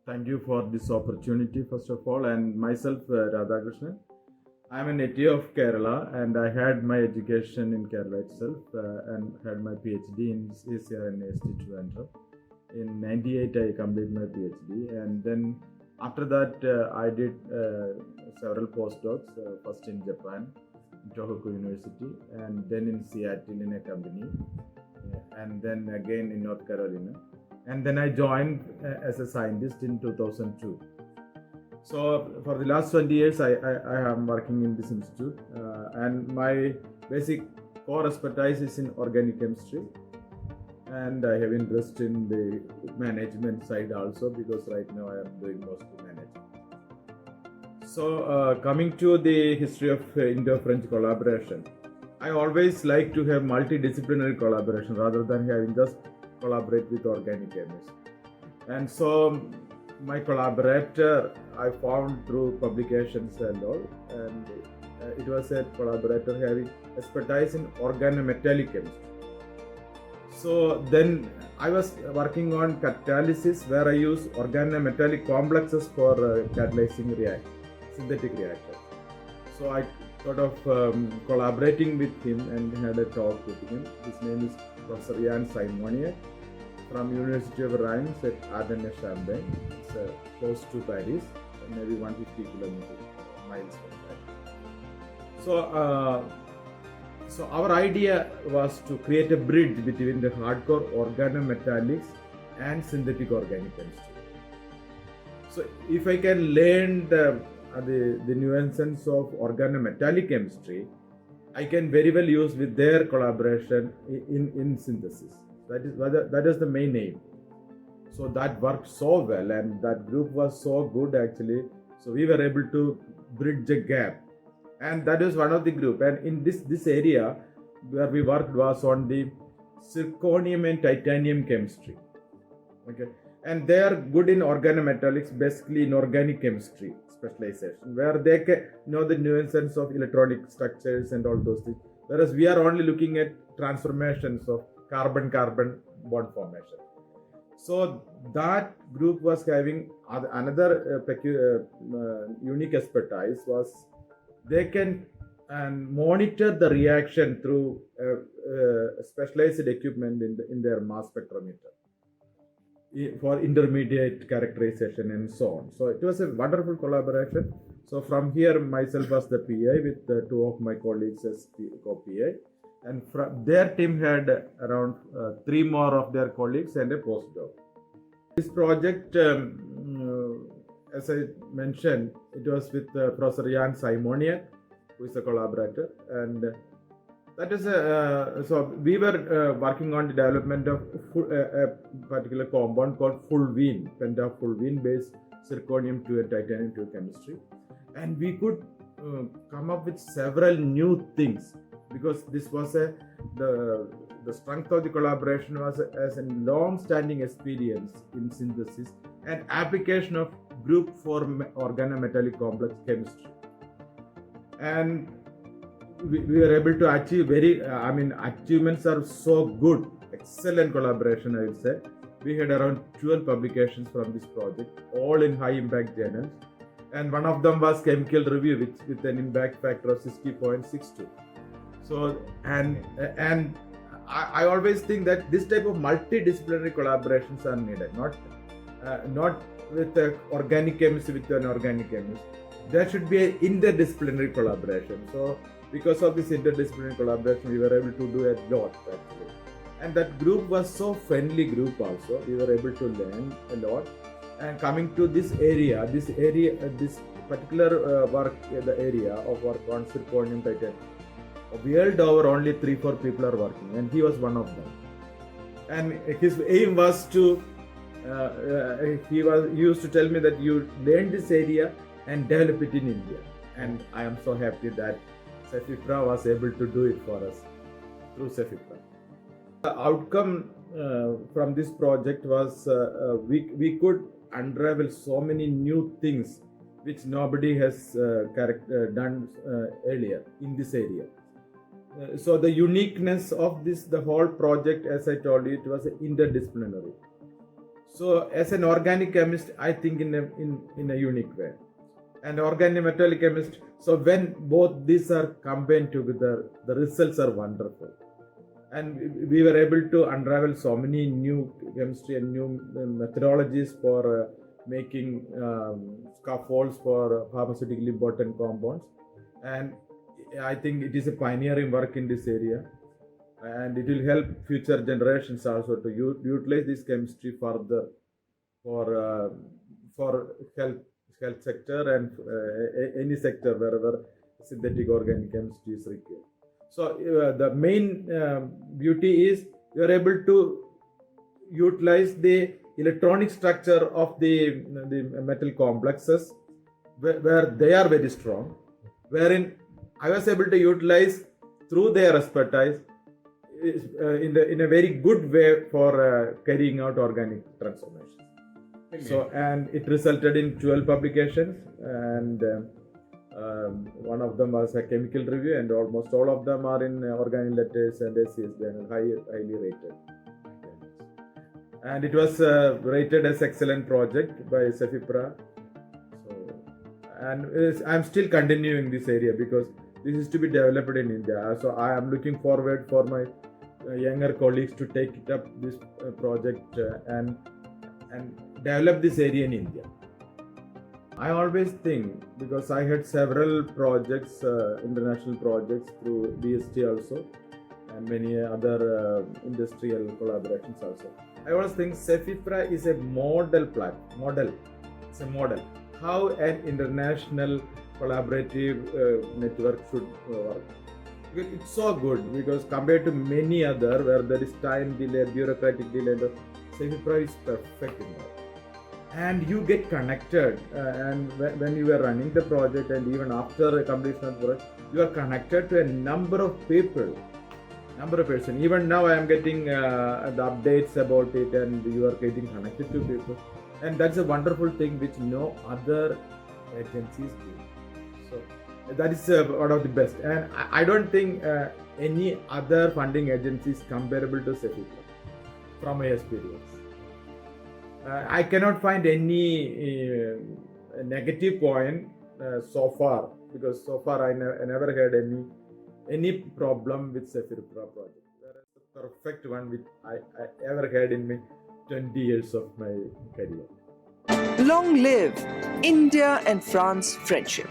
Thank you for this opportunity, first of all. And myself, Radhakrishnan. I'm a native of Kerala, and I had my education in Kerala itself and had my PhD in CEFIPRA. In '98, I completed my PhD, and then after that, I did several postdocs. First in Japan, in Tohoku University, and then in Seattle in a company, and then again in North Carolina, and then I joined as a scientist in 2002. So for the last 20 years, I am working in this institute, and my basic core expertise is in organic chemistry, and I have interest in the management side also, because right now I am doing mostly management. So coming to the history of Indo-French collaboration, I always like to have multidisciplinary collaboration rather than having just collaborate with organic chemists. And so my collaborator I found through publications and all, and it was a collaborator having expertise in organometallic chemistry. So then I was working on catalysis, where I use organometallic complexes for catalyzing synthetic reactors. So I thought of collaborating with him and had a talk with him. His name is Prof. Szymoniak from University of Reims at Ardenne, Champagne. It's close to Paris, maybe 150 miles from Paris. So our idea was to create a bridge between the hardcore organometallics and synthetic organic chemistry. So if I can learn the nuances of organometallic chemistry, I can very well use with their collaboration in synthesis. That is the main aim. So that worked so well, and that group was so good actually. So we were able to bridge a gap, and that is one of the group. And in this area where we worked was on the zirconium and titanium chemistry. Okay, and they are good in organometallics, basically in organic chemistry specialization, where they can know the nuances of electronic structures and all those things, whereas we are only looking at transformations of carbon-carbon bond formation. So that group was having another unique expertise was they can monitor the reaction through specialized equipment in their mass spectrometer for intermediate characterization and so on. So it was a wonderful collaboration. So from here, myself was the PI with two of my colleagues as co-PI, and their team had around 3 more of their colleagues and a postdoc. This project, as I mentioned, it was with Professor Szymoniak, who is a collaborator, and that is so we were working on the development of a particular compound called fulvene, pentafulvene-based zirconium-2 and titanium-2 chemistry, and we could come up with several new things, because this was the strength of the collaboration was as a long-standing experience in synthesis and application of group 4 organometallic complex chemistry, and we were able to achieve achievements are so good, excellent collaboration, I would say. We had around 12 publications from this project, all in high impact journals, and one of them was Chemical Review with an impact factor of 60.62. So and I always think that this type of multidisciplinary collaborations are needed, not with organic chemist with an organic chemist. There should be an interdisciplinary collaboration. So because of this interdisciplinary collaboration, we were able to do a lot actually. And that group was so friendly group also. We were able to learn a lot. And coming to this particular work, the area of work on zirconium titanium, world over only 3-4 people are working, and he was one of them. And his aim was to, he used to tell me that you learn this area and develop it in India. And I am so happy that CEFIPRA was able to do it for us through CEFIPRA. The outcome from this project was we could unravel so many new things which nobody has done earlier in this area. So the uniqueness of the whole project, as I told you, it was interdisciplinary. So as an organic chemist, I think in a unique way. And organometallic chemist, so when both these are combined together, the results are wonderful. And we were able to unravel so many new chemistry and new methodologies for making scaffolds for pharmaceutically important compounds. And I think it is a pioneering work in this area. And it will help future generations also to utilize this chemistry further for health sector and any sector wherever synthetic organic chemistry is required. So the main beauty is you are able to utilize the electronic structure of the metal complexes where they are very strong, wherein I was able to utilize through their expertise in a very good way for carrying out organic transformations. So, and it resulted in 12 publications, and one of them was a chemical review, and almost all of them are in Organic Letters and ICSIR-National, highly rated. And it was rated as excellent project by CEFIPRA. So, and I'm still continuing this area because this is to be developed in India. So I am looking forward for my younger colleagues to take it up this project and develop this area in India. I always think, because I had several projects, international projects through DST also, and many other industrial collaborations also. I always think CEFIPRA is a model. It's a model how an international collaborative network should work. It's so good because compared to many other where there is time delay, bureaucratic delay, CEFIPRA is perfect in that. And you get connected, and when you are running the project and even after completion of the project, you are connected to a number of people, Even now I am getting the updates about it, and you are getting connected to people, and that's a wonderful thing which no other agencies do. So that is one of the best, and I don't think any other funding agency is comparable to CEFIPRA from my experience. I cannot find any negative point so far, because so far I never had any problem with CEFIPRA project. That is the perfect one which I ever had in my 20 years of my career. Long live India and France friendship.